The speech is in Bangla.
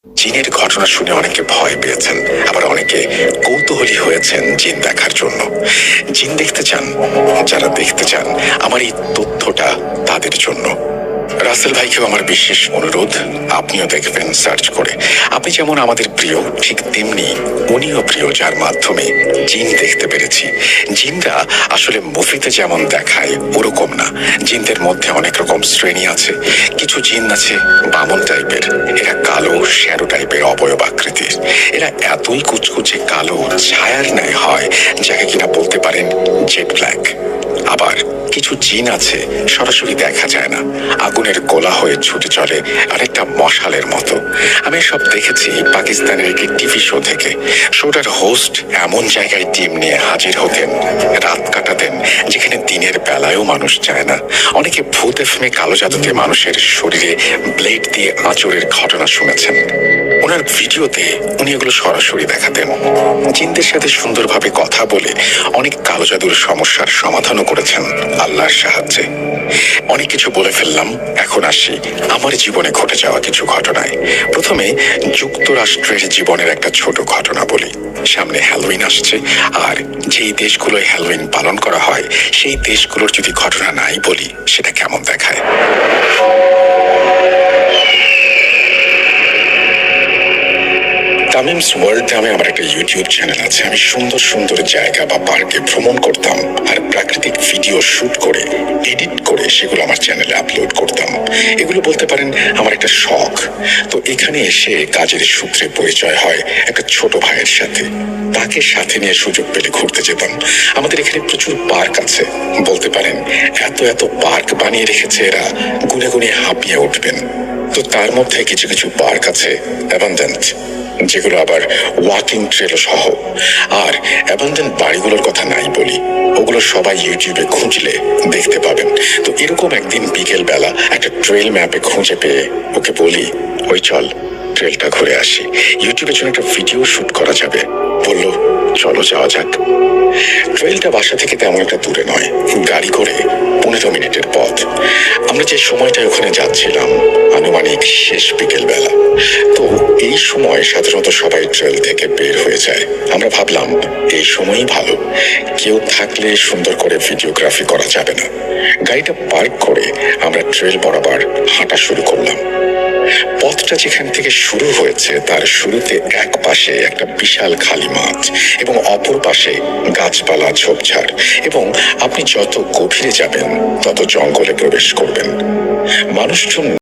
জিনের ঘটনা শুনে অনেকে ভয় পেয়েছেন, আবার অনেকে কৌতূহলী হয়েছেন জিন দেখার জন্য। জিন দেখতে চান যারা দেখতে চান, আমার এই তথ্যটা তাদের জন্য। রাসেল ভাইকেও আমার বিশেষ অনুরোধ, আপনিও দেখবেন সার্চ করে। আপনি যেমন আমাদের প্রিয়, ঠিক তেমনি উনিও প্রিয়, যার মাধ্যমে জিন দেখতে পেরেছি। জিনরা আসলে মুভিতে যেমন দেখায় ওরকম না। জিনদের মধ্যে অনেক রকম শ্রেণী আছে। কিছু জিন আছে বামন টাইপের, এরা কালো শ্যাডো টাইপের অবয়ব আকৃতির। এরা এতই কুচকুচে কালো ছায়ার ন্যায় হয়, যাকে কিনা বলতে পারেন জেট ব্ল্যাক। আবার কিছু জিন আছে সরাসরি দেখা যায় না, আগুনের গোলা হয়ে ছুটে চলে আরেকটা মশালের মতো। আমি সব দেখেছি পাকিস্তানের একটি টিভি শো থেকে। শোটার হোস্ট এমন জায়গায় টিম নিয়ে হাজির হতেন, রাত কাটাতেন যেখানে দিনের বেলায়ও মানুষ যায় না। অনেকে ভূত এফএমে কালো জাদুতে মানুষের শরীরে ব্লেড দিয়ে আঁচড়ের ঘটনা শুনেছেন। ওনার ভিডিওতে উনি এগুলো সরাসরি দেখাতেন। জিনদের সাথে সুন্দরভাবে কথা বলে অনেক কালো জাদুর সমস্যার সমাধানও করেছেন আল্লাহর সাহায্যে। অনেক কিছু বলে ফেললাম, এখন আসি আমার জীবনে ঘটে যাওয়া কিছু ঘটনায়। প্রথমে যুক্তরাষ্ট্রের জীবনের একটা ছোট ঘটনা বলি। সামনে হ্যালোউইন আসছে, আর যেই দেশগুলোয় হ্যালোউইন পালন করা হয় সেই দেশগুলোর যদি ঘটনা নাই বলি, সেটা কেমন দেখায়। তামিমস ওয়ার্ল্ড নামে আমার একটা ইউটিউব চ্যানেল আছে। আমি সুন্দর সুন্দর জায়গা বা পার্কে ভ্রমণ করতাম, আর প্রাকৃতিক ভিডিও শুট করে এডিট করে সেগুলো আমার চ্যানেলে আপলোড করতাম। এগুলো বলতে পারেন আমার একটা শখ। তো এখানে এসে কাজের সূত্রে পরিচয় হয় একটা ছোট ভাইয়ের সাথে। তাকে সাথে নিয়ে সুযোগ পেলে ঘুরতে যেতাম। আমাদের এখানে প্রচুর পার্ক আছে, বলতে পারেন এত এত পার্ক বানিয়ে রেখেছে এরা, গুনে গুনে হাঁপিয়ে উঠবেন। তো তার মধ্যে কিছু কিছু পার্ক আছে অ্যাবান্ডেন্ট, যেগুলো আবার ওয়াকিং ট্রেল সহ। আর অ্যাবান্ডেন্ট বাড়িগুলোর কথা নাই বলি, ওগুলো সবাই ইউটিউবে খুঁজলে দেখতে পাবেন। তো এরকম একদিন বিকেল বেলা একটা ট্রেল ম্যাপে খুঁজে পেয়ে ওকে বলি, ওই চল ট্রেলটা ঘুরে আসি, ইউটিউবের জন্য একটা ভিডিও শুট করা যাবে। বলল চলো যাওয়া যাক। ট্রেলটা বাসা থেকে তেমন একটা দূরে নয়, গাড়ি করে 15 মিনিটের পথ। আমরা যে সময়টায় ওখানে যাচ্ছিলাম আনুমানিক শেষ বিকেল বেলা। তো এই সময় সাধারণত সবাই ট্রেল থেকে বের হয়ে যায়। আমরা ভাবলাম এই সময়ই ভালো, কেউ থাকলে সুন্দর করে ভিডিওগ্রাফি করা যাবে না। গাড়িটা পার্ক করে আমরা ট্রেল বরাবর হাঁটা শুরু করলাম। পথটা যেখান থেকে শুরু হয়েছে তার শুরুতে এক পাশে একটা বিশাল খালি মাঠ, এবং অপর পাশে গাছপালা ঝোপঝাড়, এবং আপনি যত গভীরে যাবেন তত জঙ্গলে প্রবেশ করবেন। মানুষজন